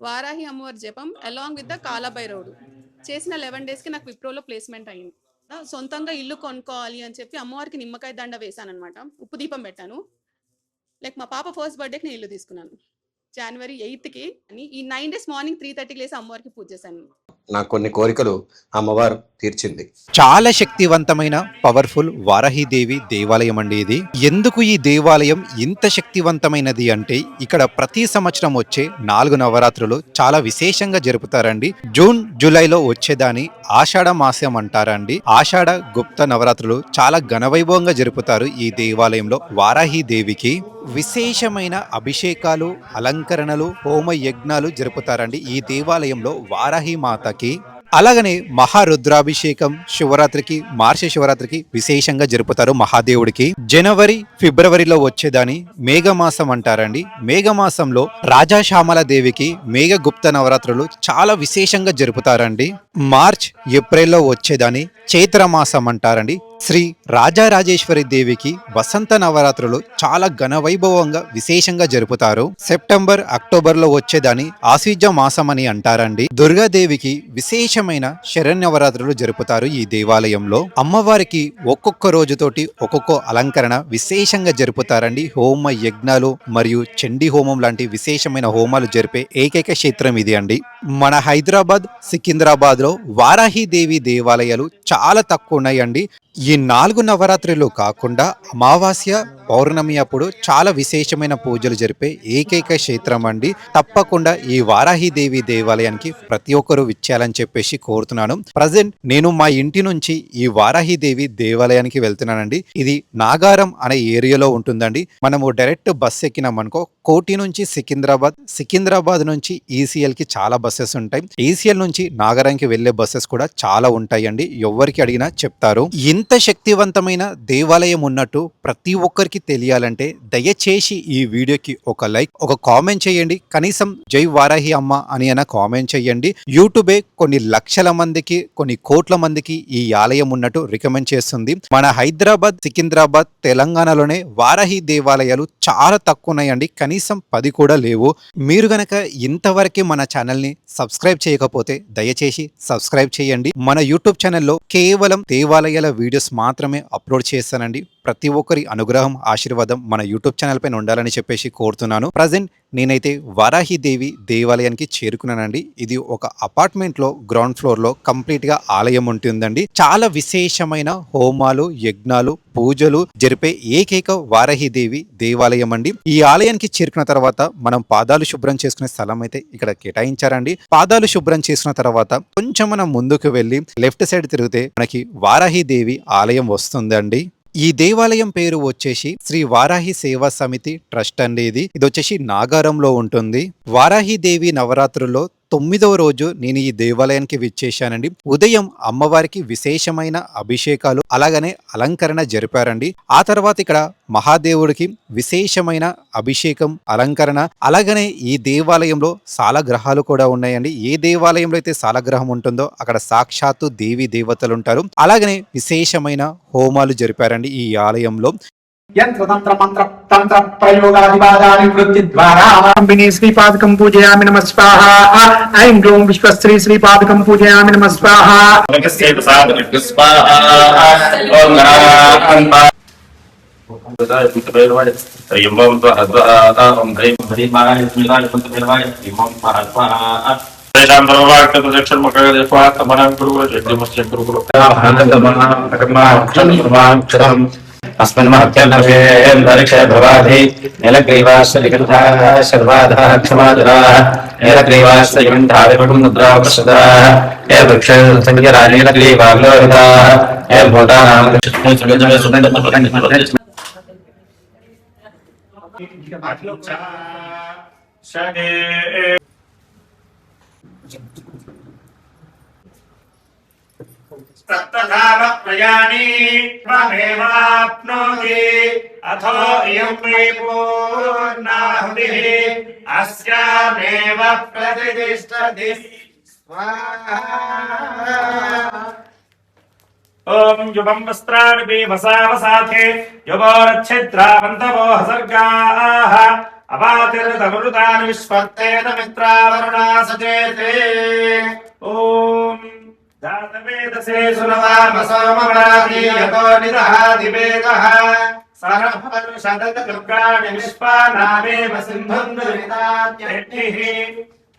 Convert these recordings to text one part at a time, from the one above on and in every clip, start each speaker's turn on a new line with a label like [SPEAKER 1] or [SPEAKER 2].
[SPEAKER 1] వారాహి అమ్మవారి జపం along with the కాలభైరవుడు చేసిన 11 డేస్కి నాకు విప్రోలో ప్లేస్మెంట్ అయింది. సొంతంగా ఇల్లు కొనుక్కోవాలి అని చెప్పి అమ్మవారికి నిమ్మకాయ దండ వేశాను అనమాట. ఉప్పు దీపం పెట్టాను. లైక్ మా పాప ఫస్ట్ బర్త్డేకి నేను ఇల్లు తీసుకున్నాను జనవరి 8కి. అని ఈ 9 డేస్ మార్నింగ్ 3:30కి లేసి అమ్మవారికి పూజ చేశాను.
[SPEAKER 2] నాకు కొన్ని కోరికలు అమ్మవారు తీర్చింది.
[SPEAKER 3] చాలా శక్తివంతమైన పవర్ఫుల్ వారాహిదేవి దేవాలయం అండి ఇది. ఎందుకు ఈ దేవాలయం ఇంత శక్తివంతమైనది అంటే ఇక్కడ ప్రతి సంవత్సరం వచ్చే 4 నవరాత్రులు చాలా విశేషంగా జరుపుతారండి. జూన్ జూలైలో వచ్చేదాని ఆషాఢ మాసం అంటారండి. ఆషాఢ గుప్త నవరాత్రులు చాలా ఘనవైభవంగా జరుపుతారు. ఈ దేవాలయంలో వారాహిదేవికి విశేషమైన అభిషేకాలు, అలంకరణలు, హోమ యజ్ఞాలు జరుపుతారండి ఈ దేవాలయంలో వారాహి మాతకి. అలాగనే మహారుద్రాభిషేకం శివరాత్రికి, మార్చి శివరాత్రికి విశేషంగా జరుపుతారు మహాదేవుడికి. జనవరి ఫిబ్రవరిలో వచ్చేదాని మేఘమాసం అంటారండి. మేఘమాసంలో రాజాశ్యామల దేవికి మేఘగుప్త నవరాత్రులు చాలా విశేషంగా జరుపుతారండి. మార్చ్ ఏప్రిల్లో వచ్చేదాని చైత్రమాసం అంటారండి. శ్రీ రాజరాజేశ్వరి దేవికి వసంత నవరాత్రులు చాలా ఘనవైభవంగా విశేషంగా జరుపుతారు. సెప్టెంబర్ అక్టోబర్ లో వచ్చేదాని ఆశ్వీజ మాసం అని అంటారండి. దుర్గాదేవికి విశేషమైన శరణ్యవరాత్రులు జరుపుతారు ఈ దేవాలయంలో. అమ్మవారికి ఒక్కొక్క రోజుతోటి ఒక్కొక్క అలంకరణ విశేషంగా జరుపుతారండి. హోమ యజ్ఞాలు మరియు చండీ హోమం లాంటి విశేషమైన హోమాలు జరిపే ఏకైక క్షేత్రం ఇది అండి. మన హైదరాబాద్, సికింద్రాబాద్ లో వారాహిదేవి దేవాలయాలు చాలా తక్కువ ఉన్నాయండి. ఈ 4 నవరాత్రులు కాకుండా అమావాస్య, పౌర్ణమి అప్పుడు చాలా విశేషమైన పూజలు జరిపే ఏకైక క్షేత్రం అండి. తప్పకుండా ఈ వారాహిదేవి దేవాలయానికి ప్రతి ఒక్కరూ విచ్చేయాలని చెప్పేసి కోరుతున్నాను. ప్రజెంట్ నేను మా ఇంటి నుంచి ఈ వారాహిదేవి దేవాలయానికి వెళ్తున్నానండి. ఇది నాగారం అనే ఏరియాలో ఉంటుందండి. మనము డైరెక్ట్ బస్ ఎక్కినామనుకో కోటి నుంచి సికింద్రాబాద్, సికింద్రాబాద్ నుంచి ఈసీఎల్ కి చాలా బస్సెస్ ఉంటాయి. ఈసీఎల్ నుంచి నాగారానికి వెళ్లే బస్సెస్ కూడా చాలా ఉంటాయండి. ఎవరికి అడిగినా చెప్తారు. ఇంత శక్తివంతమైన దేవాలయం ఉన్నట్టు ప్రతి ఒక్కరికి తెలియాలంటే దయచేసి ఈ వీడియోకి ఒక లైక్, ఒక కామెంట్ చేయండి. కనీసం జై వారాహి అమ్మ అని అయినా కామెంట్ చేయండి. యూట్యూబే కొన్ని లక్షల మందికి, కొన్ని కోట్ల మందికి ఈ ఆలయం ఉన్నట్టు రికమెండ్ చేస్తుంది. మన హైదరాబాద్, సికింద్రాబాద్, తెలంగాణలోనే వారాహి దేవాలయాలు చాలా తక్కువ ఉన్నాయండి. కనీసం 10 కూడా లేవు. మీరు గనక ఇంతవరకు మన ఛానల్ ని సబ్స్క్రైబ్ చేయకపోతే దయచేసి సబ్స్క్రైబ్ చేయండి. మన యూట్యూబ్ ఛానల్లో కేవలం దేవాలయాల వీడియోస్ మాత్రమే అప్లోడ్ చేస్తానండి. ప్రతి ఒక్కరి అనుగ్రహం, ఆశీర్వాదం మన యూట్యూబ్ ఛానల్ పైన ఉండాలని చెప్పేసి కోరుతున్నాను. ప్రజెంట్ నేనైతే వారాహిదేవి దేవాలయానికి చేరుకున్నానండి. ఇది ఒక అపార్ట్మెంట్ లో గ్రౌండ్ ఫ్లోర్ లో కంప్లీట్ గా ఆలయం ఉంటుందండి. చాలా విశేషమైన హోమాలు, యజ్ఞాలు, పూజలు జరిపే ఏకైక వారాహిదేవి దేవాలయం అండి. ఈ ఆలయానికి చేరుకున్న తర్వాత మనం పాదాలు శుభ్రం చేసుకునే స్థలం అయితే ఇక్కడ కేటాయించారండి. పాదాలు శుభ్రం చేసుకున్న తర్వాత కొంచెం మనం ముందుకు వెళ్ళి లెఫ్ట్ సైడ్ తిరిగితే మనకి వారాహిదేవి ఆలయం వస్తుందండి. ఈ దేవాలయం పేరు వచ్చేసి శ్రీ వారాహి సేవా సమితి ట్రస్ట్ అండి. ఇది వచ్చేసి నాగారంలో ఉంటుంది. వారాహిదేవి నవరాత్రుల్లో 9వ రోజు నేను ఈ దేవాలయానికి విచ్చేశానండి. ఉదయం అమ్మవారికి విశేషమైన అభిషేకాలు, అలాగనే అలంకరణ జరిపారండి. ఆ తర్వాత ఇక్కడ మహాదేవుడికి విశేషమైన అభిషేకం, అలంకరణ, అలాగనే ఈ దేవాలయంలో సాలగ్రహాలు కూడా ఉన్నాయండి. ఏ దేవాలయంలో అయితే సాలగ్రహం ఉంటుందో అక్కడ సాక్షాత్తు దేవి దేవతలు ఉంటారు. అలాగనే విశేషమైన హోమాలు జరిపారండి ఈ ఆలయంలో.
[SPEAKER 4] యంత్రతంత్ర మంత్ర తంత్ర ప్రయోగాదివాదాని వృత్తి ద్వారా కంబిని శ్రీపాదకం పూజయామి నమః స్వాహా. ఐం గ్లౌం విశ్వశ్రీ శ్రీపాదకం పూజయామి నమః స్వాహా.
[SPEAKER 5] अस्मिन् महत्यन्तरिक्षे भवाधि नीलग्रीवाश्चलिकण्ठाः शर्वाधाः क्षमादराः नीलग्रीवाश्चलिकण्ठा विभुमुद्रावप्रसदाः ये वृक्षे नीलग्रीवाग्लोहिताः ये भूतानां
[SPEAKER 6] सप्तधाम प्रयाणि त्वमेवाप्नोति अथो इयं मे पूर्णाहुतिः अस्यामेव प्रतिष्ठति स्वाहा। ओम युवं वस्त्राणि वसावसाथे युवोरच्छिद्रावन्तवो सर्गाः అవాతిరతమృతాన్ విశ్వర్తేన మిత్రావరుణా సచేతే ఓం జాతవేదసే సునవామసోమవరాదీయతో నిదహాది వేగః సరఃపరుషదత దుర్గాణి విశ్వానామేవ సింధుం దురితాద్యైః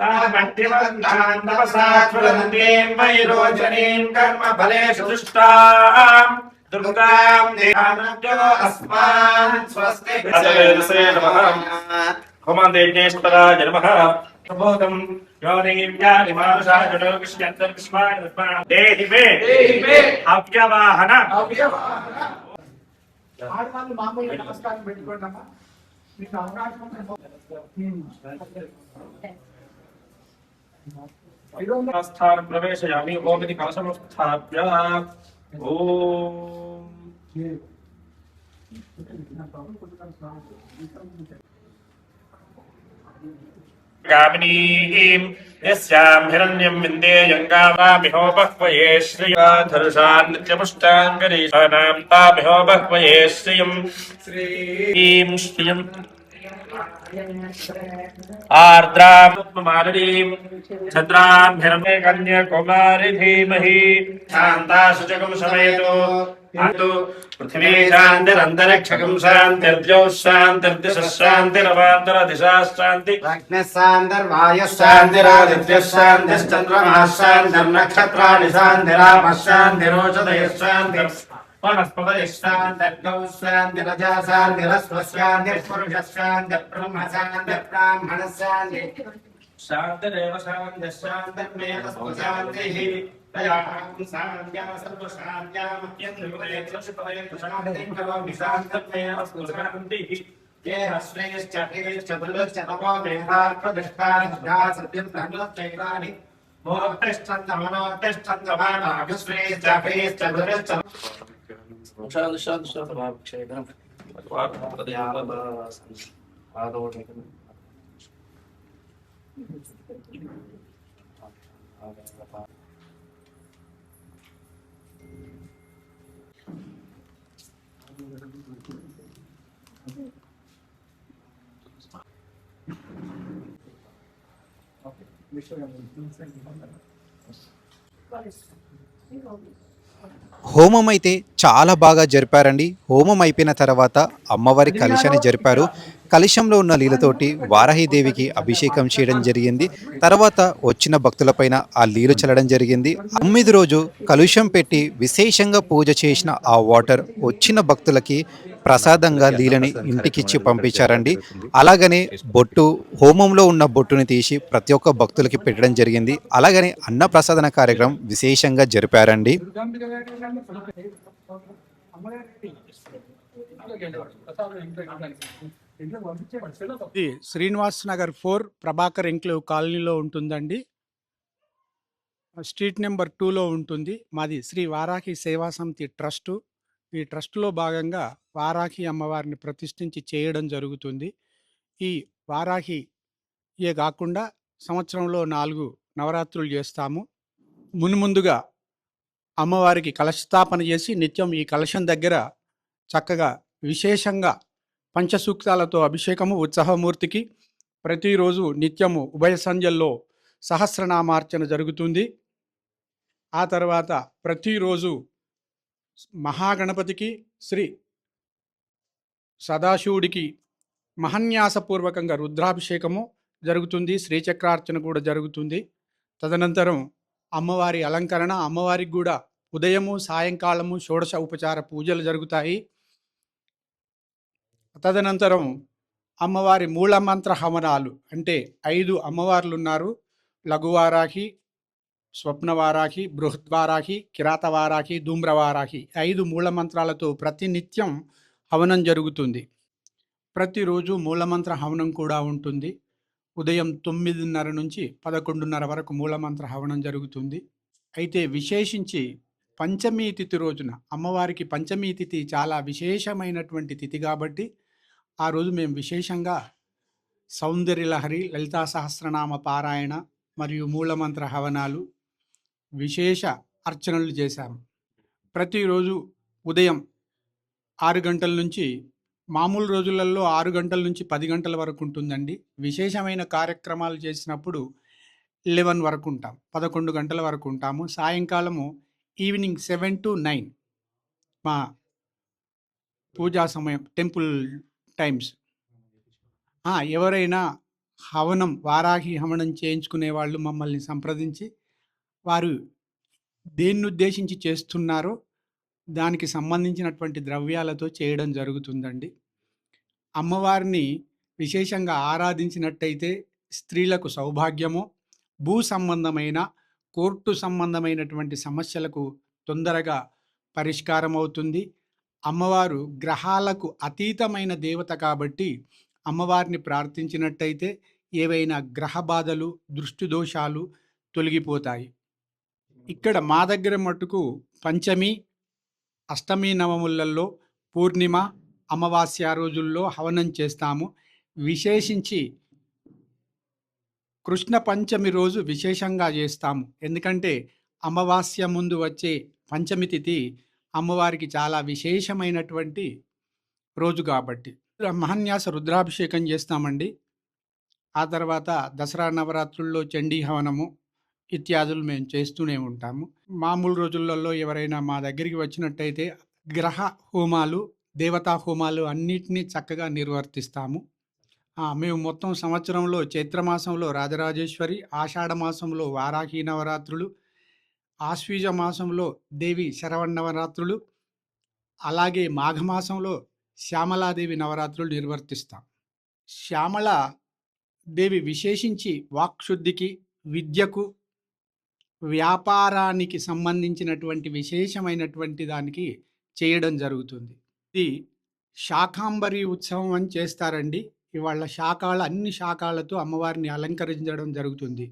[SPEAKER 6] తామట్టివంతాన్ తపసాచ్వలంతీం వైరోచనీం కర్మఫలేషు దుష్టాం దుర్గాం దేహానజ్జో అస్మాన్ స్వస్తి జాతవేదసే నమః హోమాందేజ్ఞేశ్వరాయ నమః ప్రబోధం యోనిం యాని మానసాజనో విష్ణంతర్విష్మాయ దేహి మే అవ్యవాహన
[SPEAKER 4] ఆడవాళ్ళు మామూలుగా నమస్కారం పెట్టుకోండి అమ్మా. మీకు అవకాశం ఉంటే
[SPEAKER 6] స్థానం ప్రవేశయామి ఓమితి కలశముస్థాప్య ఓం కామినీం యస్యాం హిరణ్యం విందేయం గావామిహోపహ్వయే శ్రీయాధరుషాన్ నిత్యముష్టాంగరీషానాం తామిహోపహ్వయే శ్రియం శ్రీం శ్రియం ఆర్ద్రాం మానరీం చంద్రాం హిరణ్య కన్యాకుమారి ధీమహి శాంతా శుచకం సమేతో అటు పృథివీ శాంతిరంతరిక్షకం శాంతిర్ద్యౌ శాంతిర్దిశః శాంతిరవాంతర దిశా శాంతి శాంతిరాదిత్యః శాంతిశ్చంద్రమః శాంతిర్నక్షత్రాణి శాంతిరాపః శాంతిరోషధయః శాంతిర్ వనస్పతయః శాంతిర్గౌ శాంతిరజా శాంతిరస్వ శాంతిర్పురుషः శాంతిర్బ్రహ్మ శాంతిర్బ్రాహ్మణः శాంతి శాంతిరేవ శాంతిः శాంతిర్వేద శాంతిః తయాహం శాంత్యా సర్వశాంత్యామత్యంద్రిపదయత్రశిపదయత్ర శాంతిం కరోమి శాంతిర్వేద శాంతిః ఏహ శ్రేయశ్చ హేయశ్చ దుర్గశ్చ తపో మేధాత్మదిష్టానిష్ఠా సత్యం ధర్మశ్చైతాని మోక్షశ్చ మనోక్షశ్చ మానాగశ్రేయశ్చ హేయశ్చ దుర్గశ్చ
[SPEAKER 3] హోమం అయితే చాలా బాగా జరిపారండి. హోమం అయిపోయిన తర్వాత అమ్మవారి కలశాన్ని జరిపారు. కలశంలో ఉన్న నీళ్ళతోటి వారాహిదేవికి అభిషేకం చేయడం జరిగింది. తర్వాత వచ్చిన భక్తులపైన ఆ నీళ్లు చల్లడం జరిగింది. 9 రోజు కలుషం పెట్టి విశేషంగా పూజ చేసిన ఆ వాటర్ వచ్చిన భక్తులకి ప్రసాదంగా నీళ్ళని ఇంటికిచ్చి పంపించారండి. అలాగనే బొట్టు, హోమంలో ఉన్న బొట్టుని తీసి ప్రతి ఒక్క భక్తులకి పెట్టడం జరిగింది. అలాగనే అన్న ప్రసాదన కార్యక్రమం విశేషంగా జరిపారండి.
[SPEAKER 7] ఇది శ్రీనివాస్ నగర్ 4 ప్రభాకర్ ఎంక్లేవ్ కాలనీలో ఉంటుందండి. స్ట్రీట్ నెంబర్ 2లో ఉంటుంది. మాది శ్రీ వారాహి సేవా సమితి ట్రస్టు. ఈ ట్రస్టులో భాగంగా వారాహి అమ్మవారిని ప్రతిష్ఠించి చేయడం జరుగుతుంది. ఈ వారాహియే కాకుండా సంవత్సరంలో 4 నవరాత్రులు చేస్తాము. మున్ముందుగా అమ్మవారికి కలశస్థాపన చేసి నిత్యం ఈ కలశం దగ్గర చక్కగా విశేషంగా పంచసూక్తాలతో అభిషేకము ఉత్సవమూర్తికి ప్రతిరోజు నిత్యము ఉభయ సంధ్యల్లో సహస్రనామార్చన జరుగుతుంది. ఆ తర్వాత ప్రతిరోజు మహాగణపతికి శ్రీ సదాశివుడికి మహన్యాసపూర్వకంగా రుద్రాభిషేకము జరుగుతుంది. శ్రీచక్రార్చన కూడా జరుగుతుంది. తదనంతరం అమ్మవారి అలంకరణ, అమ్మవారికి కూడా ఉదయము సాయంకాలము షోడశ ఉపచార పూజలు జరుగుతాయి. తదనంతరం అమ్మవారి మూలమంత్ర హవనాలు, అంటే 5 అమ్మవార్లు ఉన్నారు. లఘువారాహి, స్వప్నవారాహి, బృహద్వారాహి, కిరాతవారాహి, ధూమ్రవారాహి 5 మూలమంత్రాలతో ప్రతినిత్యం హవనం జరుగుతుంది. ప్రతిరోజు మూలమంత్ర హవనం కూడా ఉంటుంది. ఉదయం 9:30 నుంచి 11:30 వరకు మూలమంత్ర హవనం జరుగుతుంది. అయితే విశేషించి పంచమీ తిథి రోజున, అమ్మవారికి పంచమీ తిథి చాలా విశేషమైనటువంటి తిథి కాబట్టి ఆ రోజు మేము విశేషంగా సౌందర్యలహరి, లలితా సహస్రనామ పారాయణ మరియు మూలమంత్ర హవనాలు, విశేష అర్చనలు చేశాము. ప్రతిరోజు ఉదయం 6 గంటల నుంచి మామూలు రోజులలో 6 గంటల నుంచి 10 గంటల వరకు ఉంటుందండి. విశేషమైన కార్యక్రమాలు చేసినప్పుడు 11 వరకు ఉంటాం. 11 గంటల వరకు ఉంటాము. సాయంకాలము ఈవినింగ్ 7-9 మా పూజా సమయం, టెంపుల్ టైమ్స్. ఎవరైనా హవనం, వారాహి హవనం చేయించుకునే వాళ్ళు మమ్మల్ని సంప్రదించి వారు దేన్నుద్దేశించి చేస్తున్నారో దానికి సంబంధించినటువంటి ద్రవ్యాలతో చేయడం జరుగుతుందండి. అమ్మవారిని విశేషంగా ఆరాధించినట్టయితే స్త్రీలకు సౌభాగ్యము, భూ సంబంధమైన, కోర్టు సంబంధమైనటువంటి సమస్యలకు తొందరగా పరిష్కారం అవుతుంది. అమ్మవారు గ్రహాలకు అతీతమైన దేవత కాబట్టి అమ్మవారిని ప్రార్థించినట్టయితే ఏవైనా గ్రహ బాధలు, దృష్టి దోషాలు తొలగిపోతాయి. ఇక్కడ మా దగ్గర మట్టుకు పంచమి, అష్టమి నవములలో, పూర్ణిమ, అమావాస్య రోజుల్లో హవనం చేస్తాము. విశేషించి కృష్ణ పంచమి రోజు విశేషంగా చేస్తాము. ఎందుకంటే అమావాస్య ముందు వచ్చే పంచమి తిథి అమ్మవారికి చాలా విశేషమైనటువంటి రోజు కాబట్టి మహాన్యాస రుద్రాభిషేకం చేస్తామండి. ఆ తర్వాత దసరా నవరాత్రుల్లో చండీ హవనము ఇత్యాదులు మేము చేస్తూనే ఉంటాము. మామూలు రోజులలో ఎవరైనా మా దగ్గరికి వచ్చినట్టయితే గ్రహ హోమాలు, దేవతా హోమాలు అన్నిటినీ చక్కగా నిర్వర్తిస్తాము. మేము మొత్తం సంవత్సరంలో చైత్రమాసంలో రాజరాజేశ్వరి, ఆషాఢ మాసంలో వారాహి నవరాత్రులు, ఆశ్వీజ మాసంలో దేవి శరవన్నవరాత్రులు, అలాగే మాఘమాసంలో శ్యామలాదేవి నవరాత్రులు నిర్వర్తిస్తాం. శ్యామల దేవి విశేషించి వాక్శుద్ధికి, విద్యకు, వ్యాపారానికి సంబంధించినటువంటి విశేషమైనటువంటి దానికి చేయడం జరుగుతుంది. ఇది శాకాంబరి ఉత్సవం అని చేస్తారండి. ఇవాళ అన్ని శాకాలతో అమ్మవారిని అలంకరించడం జరుగుతుంది.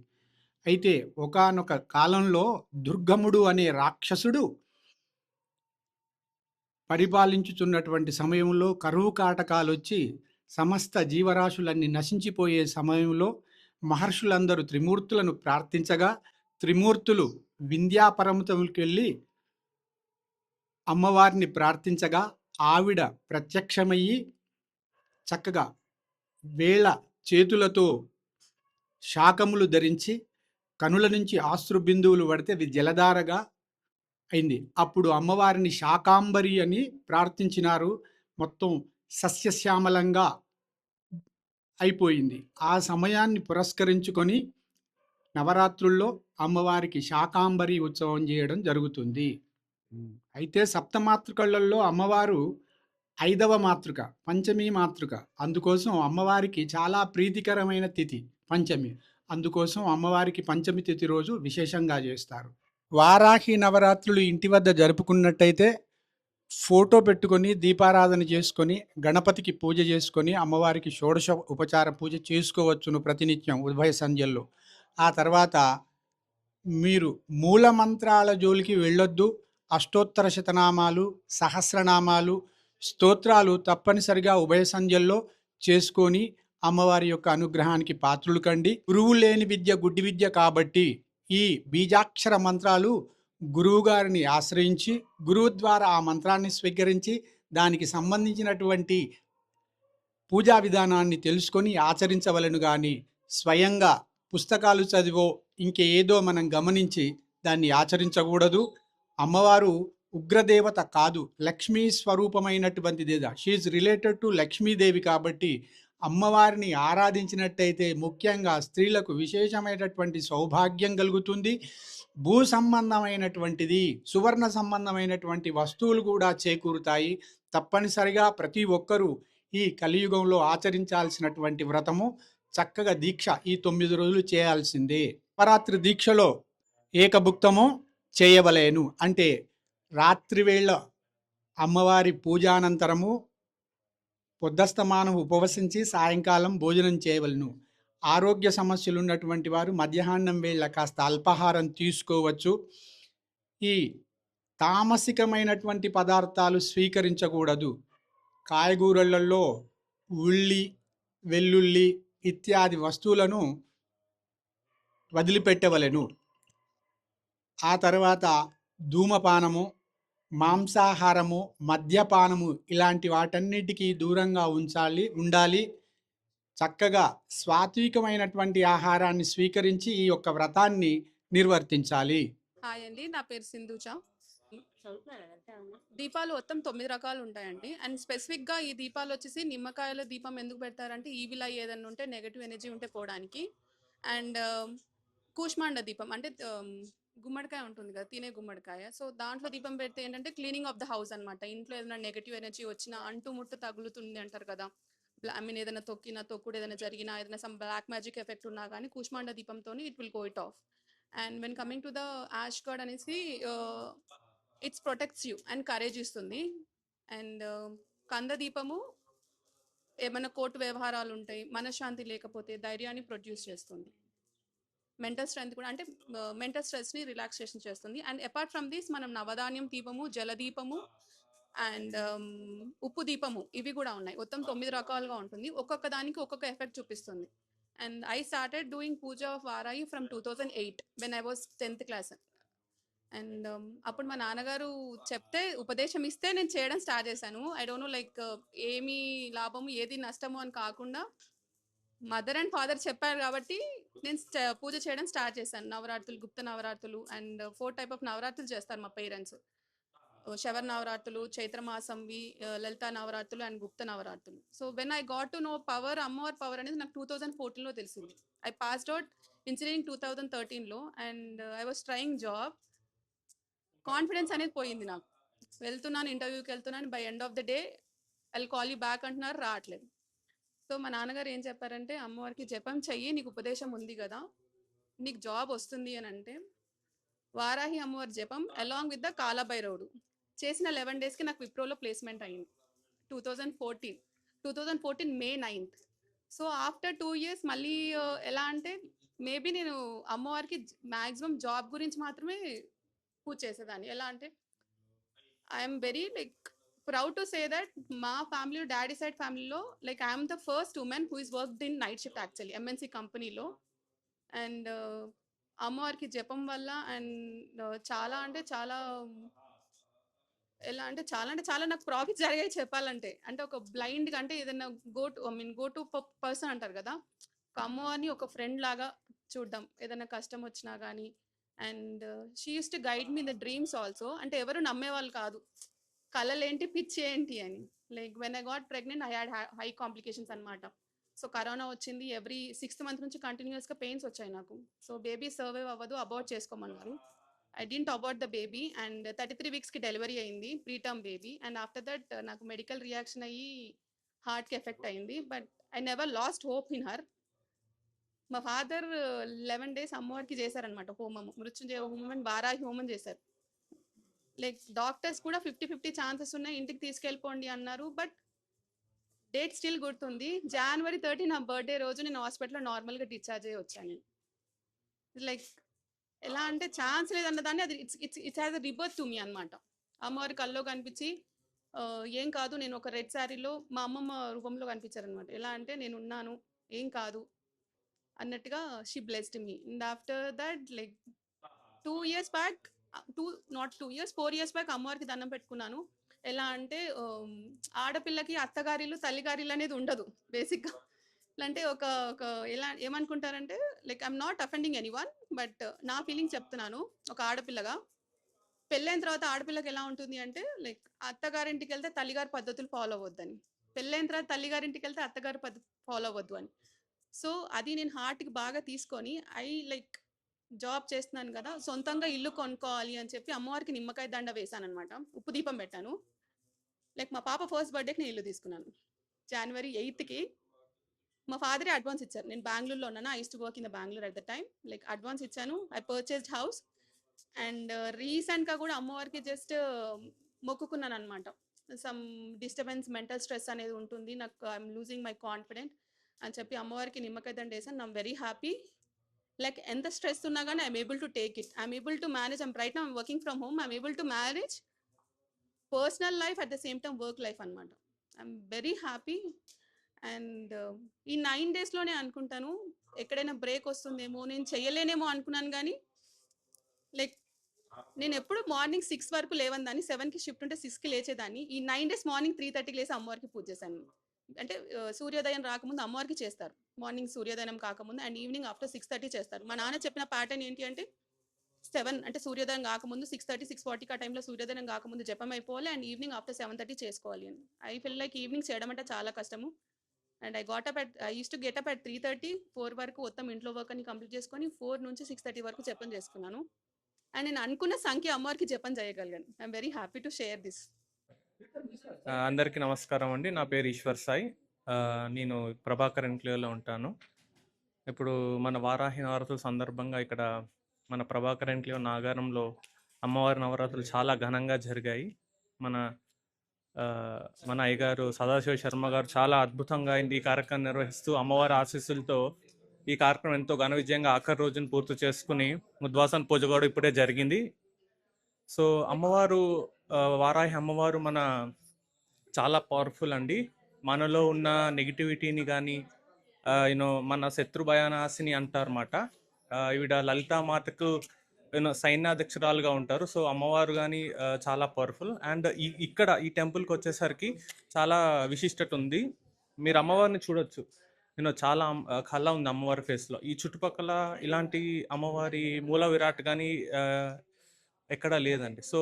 [SPEAKER 7] అయితే ఒకానొక కాలంలో దుర్గముడు అనే రాక్షసుడు పరిపాలించుచున్నటువంటి సమయంలో కరువు కాటకాలు వచ్చి సమస్త జీవరాశులన్నీ నశించిపోయే సమయంలో మహర్షులందరూ త్రిమూర్తులను ప్రార్థించగా త్రిమూర్తులు వింధ్యాపర్వతములకు వెళ్ళి అమ్మవారిని ప్రార్థించగా ఆవిడ ప్రత్యక్షమయ్యి చక్కగా వేళ చేతులతో శాకములు ధరించి కనుల నుంచి ఆశ్రు బిందువులు పడితే అవి జలధారగా అయింది. అప్పుడు అమ్మవారిని శాకాంబరి అని ప్రార్థించినారు. మొత్తం సస్యశ్యామలంగా అయిపోయింది. ఆ సమయాన్ని పురస్కరించుకొని నవరాత్రుల్లో అమ్మవారికి శాకాంబరి ఉత్సవం చేయడం జరుగుతుంది. అయితే సప్తమాతృకలలో అమ్మవారు 5వ మాతృక, పంచమి మాతృక. అందుకోసం అమ్మవారికి చాలా ప్రీతికరమైన తిథి పంచమి. అందుకోసం అమ్మవారికి పంచమి తిథి రోజు విశేషంగా చేస్తారు. వారాహి నవరాత్రులు ఇంటి వద్ద జరుపుకున్నట్టయితే ఫోటో పెట్టుకొని దీపారాధన చేసుకొని గణపతికి పూజ చేసుకొని అమ్మవారికి షోడశ ఉపచార పూజ చేసుకోవచ్చును ప్రతినిత్యం ఉభయ సంధ్యల్లో. ఆ తర్వాత మీరు మూల మంత్రాల జోలికి వెళ్ళొద్దు. అష్టోత్తర శతనామాలు, సహస్రనామాలు, స్తోత్రాలు తప్పనిసరిగా ఉభయ సంధ్యల్లో చేసుకొని అమ్మవారి యొక్క అనుగ్రహానికి పాత్రులు కండి. గురువు లేని విద్య గుడ్డి విద్య కాబట్టి ఈ బీజాక్షర మంత్రాలు గురువు గారిని ఆశ్రయించి గురువు ద్వారా ఆ మంత్రాన్ని స్వీకరించి దానికి సంబంధించినటువంటి పూజా విధానాన్ని తెలుసుకొని ఆచరించవలను. కానీ స్వయంగా పుస్తకాలు చదివో ఇంకేదో మనం గమనించి దాన్ని ఆచరించకూడదు. అమ్మవారు ఉగ్రదేవత కాదు, లక్ష్మీ స్వరూపమైనటువంటి దేవత. షీఈ్ రిలేటెడ్ టు లక్ష్మీదేవి కాబట్టి అమ్మవారిని ఆరాధించినట్టయితే ముఖ్యంగా స్త్రీలకు విశేషమైనటువంటి సౌభాగ్యం కలుగుతుంది. భూ సంబంధమైనటువంటిది, సువర్ణ సంబంధమైనటువంటి వస్తువులు కూడా చేకూరుతాయి. తప్పనిసరిగా ప్రతి ఒక్కరూ ఈ కలియుగంలో ఆచరించాల్సినటువంటి వ్రతము, చక్కగా దీక్ష ఈ 9 రోజులు చేయాల్సిందే. నవరాత్రి దీక్షలో ఏకభుక్తము చేయవలేను. అంటే రాత్రివేళ అమ్మవారి పూజానంతరము పొద్దస్తమానం ఉపవసించి సాయంకాలం భోజనం చేయవలను. ఆరోగ్య సమస్యలు ఉన్నటువంటి వారు మధ్యాహ్నం వేళ కాస్త అల్పాహారం తీసుకోవచ్చు. ఈ తామసికమైనటువంటి పదార్థాలు స్వీకరించకూడదు. కాయగూరలలో ఉల్లి, వెల్లుల్లి ఇత్యాది వస్తువులను వదిలిపెట్టవలెను. ఆ తర్వాత ధూమపానము, మాంసాహారము, మద్యపానము ఇలాంటి వాటన్నిటికీ దూరంగా ఉండాలి. చక్కగా సాత్వికమైనటువంటి ఆహారాన్ని స్వీకరించి ఈ యొక్క వ్రతాన్ని నిర్వర్తించాలి.
[SPEAKER 1] హాయ్ అండి, నా పేరు సింధుజ. దీపాలు మొత్తం 9 రకాలు ఉంటాయండి. అండ్ స్పెసిఫిక్గా ఈ దీపాలు వచ్చేసి నిమ్మకాయల దీపం ఎందుకు పెడతారంటే ఈవిల్ అయ్యి ఏదైనా ఉంటే నెగటివ్ ఎనర్జీ ఉంటే పోవడానికి. అండ్ కూష్మాండ దీపం అంటే గుమ్మడికాయ ఉంటుంది కదా, తినే గుమ్మడికాయ. సో దాంట్లో దీపం పెడితే ఏంటంటే క్లీనింగ్ ఆఫ్ ద హౌస్ అనమాట. ఇంట్లో ఏదైనా నెగటివ్ ఎనర్జీ వచ్చినా, అంటు ముట్టు తగులుతుంది అంటారు కదా, ఐ మీన్ ఏదైనా తొక్కుడు ఏదైనా జరిగినా, ఏదైనా సమ్ బ్లాక్ మ్యాజిక్ ఎఫెక్ట్ ఉన్నా కానీ కూష్మాండ దీపంతో it will go it off. And when coming to the ash gourd అనేసి it's protects you and courage ఇస్తుంది. అండ్ కంద దీపము ఏమైనా కోర్టు వ్యవహారాలు ఉంటాయి, మనశ్శాంతి లేకపోతే ధైర్యాన్ని ప్రొడ్యూస్ చేస్తుంది. మెంటల్ స్ట్రెంత్ కూడా అంటే మెంటల్ స్ట్రెస్ని రిలాక్సేషన్ చేస్తుంది. అండ్ అపార్ట్ ఫ్రమ్ దిస్ మనం నవధాన్యం దీపము, జలదీపము అండ్ ఉప్పు దీపము ఇవి కూడా ఉన్నాయి. మొత్తం 9 రకాలుగా ఉంటుంది. ఒక్కొక్క దానికి ఒక్కొక్క ఎఫెక్ట్ చూపిస్తుంది. And I started doing puja of Varahi from 2008 when I was 10th class. And అప్పుడు మా నాన్నగారు చెప్తే, ఉపదేశం ఇస్తే నేను చేయడం స్టార్ట్ చేశాను. ఐ డోంట్ నో లైక్ ఏమి లాభము ఏది నష్టము అని కాకుండా మదర్ అండ్ ఫాదర్ చెప్పారు కాబట్టి నేను పూజ చేయడం స్టార్ట్ చేశాను. నవరాత్రులు, గుప్త నవరాత్రులు అండ్ 4 టైప్ ఆఫ్ నవరాత్రులు చేస్తారు మా పేరెంట్స్. శవర నవరాత్రులు, చైత్రమాసంవి, లలితా నవరాత్రులు అండ్ గుప్త నవరాత్రులు. So when I got to know power, అమ్మవారి పవర్ అనేది నాకు 2014లో తెలిసింది. ఐ పాస్డ్ అవుట్ ఇంజనీరింగ్ 2013లో and I was trying job. Confidence అనేది పోయింది నాకు. వెళ్తున్నాను, ఇంటర్వ్యూకి వెళ్తున్నాను, by end of the day I call you back అంటున్నారు, రావట్లేదు. సో మా నాన్నగారు ఏం చెప్పారంటే, అమ్మవారికి జపం చెయ్యి, నీకు ఉపదేశం ఉంది కదా, నీకు జాబ్ వస్తుంది అని అంటే, వారాహి అమ్మవారి జపం అలాంగ్ విత్ ద కాలభైరవుడు చేసిన 11 డేస్కి నాకు విప్రోలో ప్లేస్మెంట్ అయింది. 2014 మే 9th. సో ఆఫ్టర్ 2 years మళ్ళీ ఎలా అంటే మేబీ నేను అమ్మవారికి మ్యాక్సిమం జాబ్ గురించి మాత్రమే పూజ చేసేదాన్ని. ఎలా అంటే I'm very like proud to say that మా ఫ్యామిలీ, డాడీ సైడ్ ఫ్యామిలీలో like I'm the first women who is worked in night shift actually MNC కంపెనీలో. అండ్ అమ్మవారికి జపం వల్ల అండ్ చాలా అంటే చాలా ఎలా అంటే చాలా నాకు ప్రాఫిట్స్ జరిగాయి చెప్పాలంటే. అంటే ఒక బ్లైండ్గా అంటే ఏదైనా గో టు పర్సన్ అంటారు కదా, ఒక అమ్మవారిని ఒక ఫ్రెండ్ లాగా చూడడం, ఏదైనా కష్టం వచ్చినా కానీ. And she use to guide me the dreams also. అంటే ఎవరు నమ్మేవాళ్ళు కాదు, కళలేంటి పిచ్చి ఏంటి అని. Like when I got pregnant I had high complications అనమాట. సో కరోనా వచ్చింది, ఎవ్రీ 6th month నుంచి కంటిన్యూస్గా పెయిన్స్ వచ్చాయి నాకు. సో బేబీ సర్వైవ్ అవ్వదు, అబార్ట్ చేసుకోమన్నారు. I didn't abort the baby and 33 weeksకి డెలివరీ అయింది, preterm baby. And after that నాకు మెడికల్ రియాక్షన్ అయ్యి హార్ట్కి ఎఫెక్ట్ అయింది. But I never lost hope in her. మా ఫాదర్ 11 days అమ్మవారికి చేశారనమాట హోమం, మృత్యుంజయ హోమం అండ్ వారాహి హోమం చేశారు. లైక్ డాక్టర్స్ కూడా 50-50 ఛాన్సెస్ ఉన్నాయి, ఇంటికి తీసుకెళ్ళిపోండి అన్నారు. బట్ డేట్ స్టిల్ గుర్తుంది, January 30 నా బర్త్డే రోజు నేను హాస్పిటల్లో నార్మల్గా డిశ్చార్జ్ అయ్యి వచ్చాను. లైక్ ఎలా అంటే ఛాన్స్ లేదన్న దాన్ని అది it's has a rebirth to me అనమాట. అమ్మవారి కల్లో కనిపించి ఏం కాదు, నేను ఒక రెడ్ శారీలో మా అమ్మమ్మ రూపంలో కనిపించారనమాట. ఎలా అంటే నేను ఉన్నాను, ఏం కాదు అన్నట్టుగా she blessed me. And after that like 2 years back, 4 years back అమ్మవారికి దండం పెట్టుకున్నాను. ఎలా అంటే ఆడపిల్లకి అత్తగారిలు తల్లిగారిలు అనేది ఉండదు బేసిక్గా. అంటే ఒక ఎలా ఏమనుకుంటారంటే like I'm not offending anyone, but నా ఫీలింగ్ చెప్తున్నాను. ఒక ఆడపిల్లగా పెళ్ళైన తర్వాత ఆడపిల్లకి ఎలా ఉంటుంది అంటే లైక్ అత్తగారింటికి వెళ్తే తల్లిగారి పద్ధతులు ఫాలో అవ్వద్దని, పెళ్ళైన తర్వాత తల్లిగారింటికి వెళ్తే అత్తగారి పద్ధతి ఫాలో అవ్వద్దు అని. సో అది నేను హార్ట్కి బాగా తీసుకొని ఐ లైక్ జాబ్ చేస్తున్నాను కదా, సొంతంగా ఇల్లు కొనుక్కోవాలి అని చెప్పి అమ్మవారికి నిమ్మకాయ దండ వేశాను అనమాట. ఉప్పు దీపం పెట్టాను. లైక్ మా పాప ఫస్ట్ బర్త్డేకి నేను ఇల్లు తీసుకున్నాను January 8th. మా ఫాదరే అడ్వాన్స్ ఇచ్చారు. నేను బెంగళూరులో ఉన్నాను, I use to work in the Bengaluru at the time. Like advance ఇచ్చాను, ఐ పర్చేస్డ్ హౌస్. అండ్ రీసెంట్గా కూడా అమ్మవారికి జస్ట్ మొక్కుకున్నాను అనమాట. సమ్ డిస్టర్బెన్స్, మెంటల్ స్ట్రెస్ అనేది ఉంటుంది నాకు, ఐఎమ్ లూజింగ్ మై కాన్ఫిడెంట్ అని చెప్పి అమ్మవారికి నిమ్మకాయ దండ వేసాను. I'm very happy. లైక్ ఎంత స్ట్రెస్ ఉన్నా కానీ I'm able to take it, I'm able to manage. Right now I'm working from home, I'm able to manage personal life at the same time work life అనమాట. I'm very happy. And ఈ 9 daysలోనే అనుకుంటాను ఎక్కడైనా break వస్తుందేమో, నేను చెయ్యలేనేమో అనుకున్నాను. కానీ like నేను ఎప్పుడు మార్నింగ్ 6 వరకు లేవని 7కి షిఫ్ట్ ఉంటే 6కి లేచేదాన్ని. ఈ 9 డేస్ మార్నింగ్ 3:30కి లేసి అమ్మవారికి పూజ చేశాను. అంటే సూర్యోదయం రాకముందు అమ్మవారికి చేస్తారు. మార్నింగ్ సూర్యోదయం కాకముందు అండ్ ఈవినింగ్ ఆఫ్టర్ 6:30 చేస్తారు. మా నాన్న చెప్పిన ప్యాటర్న్ ఏంటి అంటే 7 అంటే సూర్యోదయం కాకముందు 6:30, 6:40 ఆ టైంలో సూర్యోదయం కాకముందు జపం అయిపోవాలి అండ్ ఈవినింగ్ ఆఫ్టర్ 7:30 చేసుకోవాలి అని. ఐ ఫీల్ లైక్ ఈవినింగ్ చేయడం అంటే చాలా కష్టము. And I use to get up at 3:30, 4 వరకు మొత్తం ఇంట్లో వర్క్ అని కంప్లీట్ చేసుకొని 4 నుంచి 6:30 వరకు జపం చేసుకున్నాను. అండ్ నేను అనుకున్న సంఖ్య అమ్మవారికి జపం చేయగలిగాను. I'm very happy to share this.
[SPEAKER 8] అందరికీ నమస్కారం అండి. నా పేరు ఈశ్వర్ సాయి. నేను ప్రభాకర్ ఎన్క్లేవ్లో ఉంటాను. ఇప్పుడు మన వారాహి నవరాత్రుల సందర్భంగా ఇక్కడ మన ప్రభాకర్ ఎన్క్లేవ్ నాగారంలో అమ్మవారి నవరాత్రులు చాలా ఘనంగా జరిగాయి. మన అయ్యగారు సదాశివ శర్మ గారు చాలా అద్భుతంగా ఈ కార్యక్రమం నిర్వహిస్తూ అమ్మవారి ఆశీస్సులతో ఈ కార్యక్రమం ఎంతో ఘన విజయంగా ఆఖరి రోజును పూర్తి చేసుకుని ఉద్వాసన పూజ కూడా ఇప్పుడే జరిగింది. సో అమ్మవారు వారాహి అమ్మవారు చాలా పవర్ఫుల్ అండి. మనలో ఉన్న నెగిటివిటీని కానీ మన శత్రు భయానాశిని అంటారన్నమాట. ఈవిడ లలితామాతకు సైన్యాధ్యక్షురాలుగా ఉంటారు. సో అమ్మవారు కానీ చాలా పవర్ఫుల్. అండ్ ఇక్కడ ఈ టెంపుల్కి వచ్చేసరికి చాలా విశిష్టత ఉంది. మీరు అమ్మవారిని చూడొచ్చు. చాలా కళ ఉంది అమ్మవారి ఫేస్లో. ఈ చుట్టుపక్కల ఇలాంటి అమ్మవారి మూల విరాట్ కానీ ఎక్కడా లేదండి. సో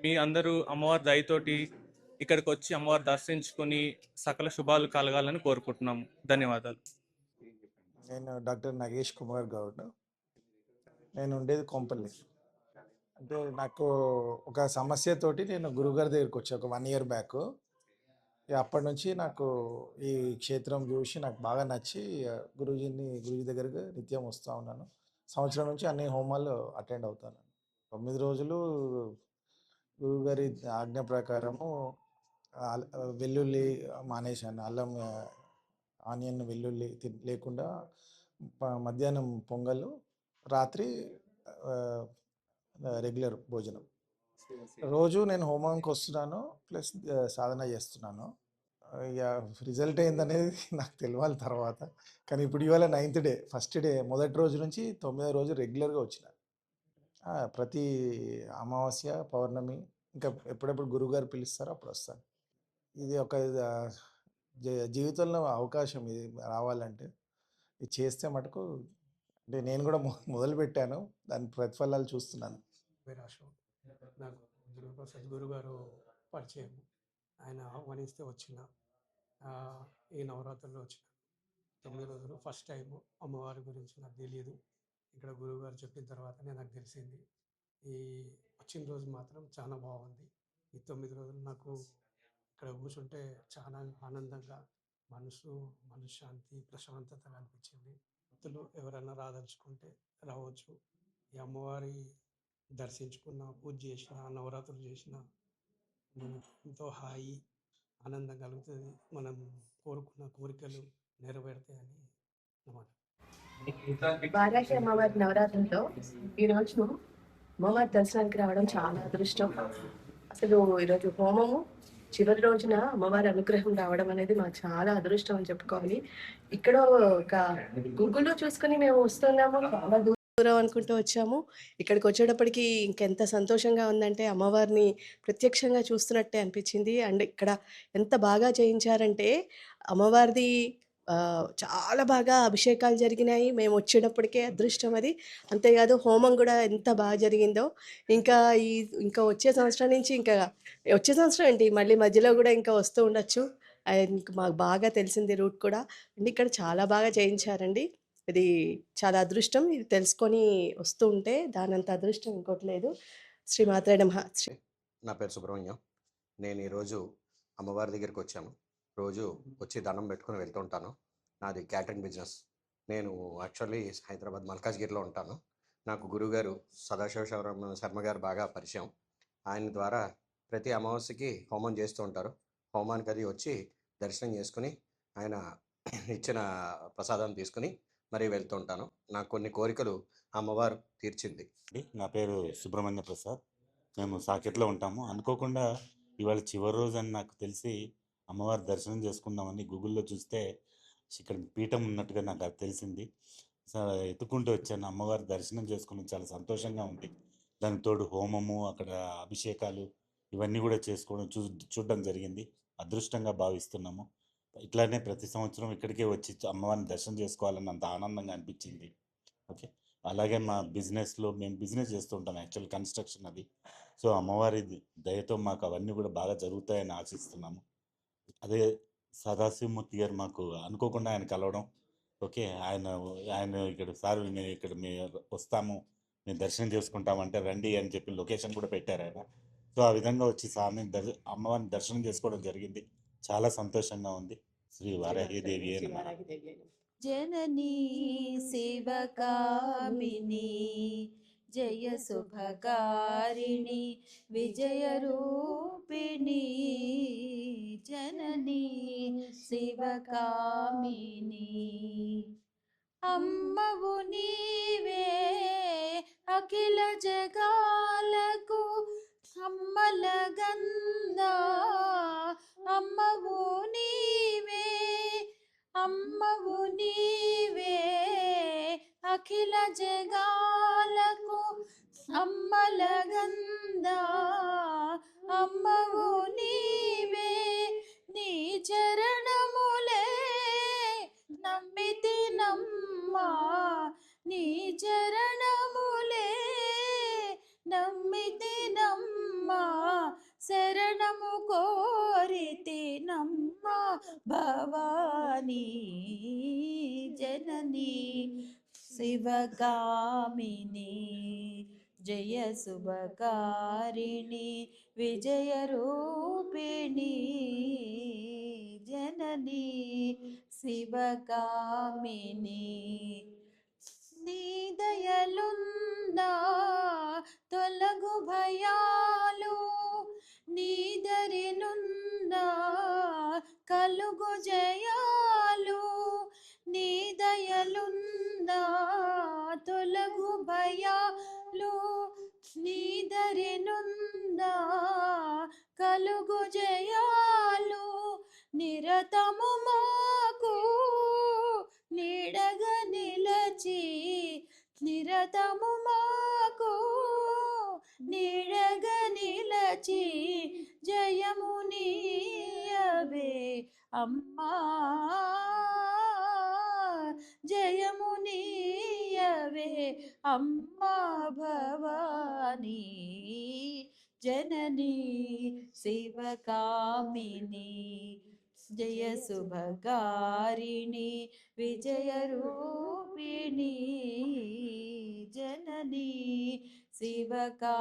[SPEAKER 8] మీ అందరూ అమ్మవారి దయతోటి ఇక్కడికి వచ్చి అమ్మవారి దర్శించుకొని సకల శుభాలు కలగాలని కోరుకుంటున్నాము. ధన్యవాదాలు.
[SPEAKER 9] నేను డాక్టర్ నగేష్ కుమార్ గౌడ్. నేను ఉండేది కొంపల్లి. అంటే నాకు ఒక సమస్యతోటి నేను గురుగారి దగ్గరికి వచ్చా ఒక 1 year బ్యాక్. అప్పటి నుంచి నాకు ఈ క్షేత్రం చూసి నాకు బాగా నచ్చి గురూజీ దగ్గరకు నిత్యం వస్తూ ఉన్నాను. సంవత్సరం నుంచి అన్ని హోమాలు అటెండ్ అవుతాను. 9 రోజులు గురువుగారి ఆజ్ఞ ప్రకారము వెల్లుల్లి మానేశాను. అల్లం, ఆనియన్, వెల్లుల్లి లేకుండా మధ్యాహ్నం పొంగల్, రాత్రి రెగ్యులర్ భోజనం. రోజు నేను హోమంకి వస్తున్నాను, ప్లస్ సాధన చేస్తున్నాను. ఇక రిజల్ట్ ఏందనేది నాకు తెలియాలి తర్వాత. కానీ ఇప్పుడు ఇవాళ 9th డే, ఫస్ట్ డే, మొదటి రోజు నుంచి 9వ రోజు రెగ్యులర్గా వచ్చిన. ప్రతి అమావాస్య, పౌర్ణమి, ఇంకా ఎప్పుడెప్పుడు గురువుగారు పిలుస్తారో అప్పుడు వస్తాను. ఇది ఒక జీవితంలో అవకాశం ఇది రావాలంటే. ఇది చేస్తే మటుకు అంటే నేను కూడా మొదలు పెట్టాను, దాని ప్రతిఫలాలు చూస్తున్నాను.
[SPEAKER 10] నాకు సద్గురు గారు పరిచయం. ఆయన ఆహ్వానిస్తే వచ్చిన ఈ నవరాత్రుల్లో వచ్చిన 9 రోజులు ఫస్ట్ టైం. అమ్మవారి గురించి నాకు తెలియదు. ఇక్కడ గురువుగారు చెప్పిన తర్వాతనే నాకు తెలిసింది. ఈ వచ్చిన రోజు మాత్రం చాలా బాగుంది. ఈ 9 రోజులు నాకు ఇక్కడ కూర్చుంటే చాలా ఆనందంగా మనశ్శాంతి, ప్రశాంతతగా అనిపించింది. భక్తులు ఎవరైనా రాదలుచుకుంటే రావచ్చు. ఈ అమ్మవారి దర్శించుకున్న, పూజ చేసిన, నవరాత్రులు చేసిన ఎంతో హాయి, ఆనందం కలుగుతుంది. మనం కోరుకున్న కోరికలు నెరవేరుతాయని నమ్మకం.
[SPEAKER 11] వారాహి అమ్మవారి నవరాత్రుల్లో ఈరోజు అమ్మవారి దర్శనానికి రావడం చాలా అదృష్టం. అసలు ఈరోజు హోమము చివరి రోజున అమ్మవారి అనుగ్రహం రావడం అనేది మాకు చాలా అదృష్టం అని చెప్పుకోవాలి. ఇక్కడ ఒక గూగుల్లో చూసుకొని మేము వస్తున్నాము, చాలా దూరం అనుకుంటూ వచ్చాము. ఇక్కడికి వచ్చేటప్పటికి ఇంకెంత సంతోషంగా ఉందంటే అమ్మవారిని ప్రత్యక్షంగా చూస్తున్నట్టే అనిపించింది. అండ్ ఇక్కడ ఎంత బాగా చేయించారంటే అమ్మవారిది చాలా బాగా అభిషేకాలు జరిగినాయి. మేము వచ్చేటప్పటికే అదృష్టం అది. అంతేకాదు హోమం కూడా ఎంత బాగా జరిగిందో. ఇంకా వచ్చే సంవత్సరం నుంచి వచ్చే సంవత్సరం ఏంటి, మళ్ళీ మధ్యలో కూడా ఇంకా వస్తూ ఉండొచ్చు. అండ్ మాకు బాగా తెలిసింది రూట్ కూడా. అండ్ ఇక్కడ చాలా బాగా చేయించారండి. ఇది చాలా అదృష్టం. ఇది తెలుసుకొని వస్తూ ఉంటే దానంత అదృష్టం ఇంకోటి లేదు. శ్రీమాత్రే నమః.
[SPEAKER 2] నా పేరు సుబ్రహ్మణ్యం. నేను ఈరోజు అమ్మవారి దగ్గరికి వచ్చాను. రోజు వచ్చి దండం పెట్టుకుని వెళ్తుంటాను. నాది క్యాటరింగ్ బిజినెస్. నేను యాక్చువల్లీ హైదరాబాద్ మల్కాజ్గిరిలో ఉంటాను. నాకు గురువుగారు సదాశివ శర్మ గారు బాగా పరిచయం. ఆయన ద్వారా ప్రతి అమావాస్యకి హోమం చేస్తూ ఉంటారు. హోమానికి అది వచ్చి దర్శనం చేసుకుని ఆయన ఇచ్చిన ప్రసాదాన్ని తీసుకుని మరీ వెళ్తుంటాను. నాకు కొన్ని కోరికలు అమ్మవారు తీర్చింది.
[SPEAKER 12] నా పేరు సుబ్రహ్మణ్య ప్రసాద్. మేము సాకెట్లో ఉంటాము. అనుకోకుండా ఇవాళ చివరి రోజు అని నాకు తెలిసి అమ్మవారి దర్శనం చేసుకుందామని గూగుల్లో చూస్తే ఇక్కడ పీఠం ఉన్నట్టుగా నాకు తెలిసింది. ఎత్తుకుంటూ వచ్చాను. అమ్మవారి దర్శనం చేసుకుని చాలా సంతోషంగా ఉంది. దానికి తోడు హోమము, అక్కడ అభిషేకాలు ఇవన్నీ కూడా చేసుకోవడం చూడడం జరిగింది. అదృష్టంగా భావిస్తున్నాము. ఇట్లానే ప్రతి సంవత్సరం ఇక్కడికే వచ్చి అమ్మవారిని దర్శనం చేసుకోవాలని అంత ఆనందంగా అనిపించింది. ఓకే. అలాగే మా బిజినెస్లో మేము బిజినెస్ చేస్తుంటాం, యాక్చువల్ కన్స్ట్రక్షన్ అది. సో అమ్మవారి దయతో మాకు అవన్నీ కూడా బాగా జరుగుతాయని ఆశిస్తున్నాము. అదే సదాశివమూర్తి గారు మాకు అనుకోకుండా ఆయన కలవడం, ఓకే, ఆయన ఆయన ఇక్కడ సార్ మేము ఇక్కడ వస్తాము, మేము దర్శనం చేసుకుంటామంటే రండి అని చెప్పి లొకేషన్ కూడా పెట్టారు ఆయన. సో ఆ విధంగా వచ్చి అమ్మవారిని దర్శనం చేసుకోవడం జరిగింది. చాలా సంతోషంగా ఉంది. శ్రీ వారాహీదేవి నమః.
[SPEAKER 13] జననీ శివకామిని జయ శుభకారిణి విజయ రూపిణి జననీ శివకామిని అమ్మవు నీవే అఖిల జగాలకు అమ్మల గందా అమ్మవు నీవే అమ్మవు నీవే అఖిల జగాలకు అమ్మల గందా అమ్మవు నీవే నీ చరణములే నమ్మితి నమ్మా నీ చరణములే నమ్మితి నమ్మా శరణము కోరితి నమ్మా భవానీ జననీ శివగామిని జయ శుభకారిణి విజయ రూపిణి జననీ శివగామిని నీ దయలుందా తొలగు భయాలు నీ దరినుందా కలుగు జయాలు నీ దయలుందా తొలగు భయాలు నీ దరినుందా కలుగు జయాలు నిరతము మాకు నీడగా నిలచి నిరతము మాకు నీడగా నిలచి జయము నీయవే అమ్మా జయము నీయవే అమ్మా భవానీ జననీ శివకామిని జయ శుభకారిణి విజయ రూపిణి జననీ శివకా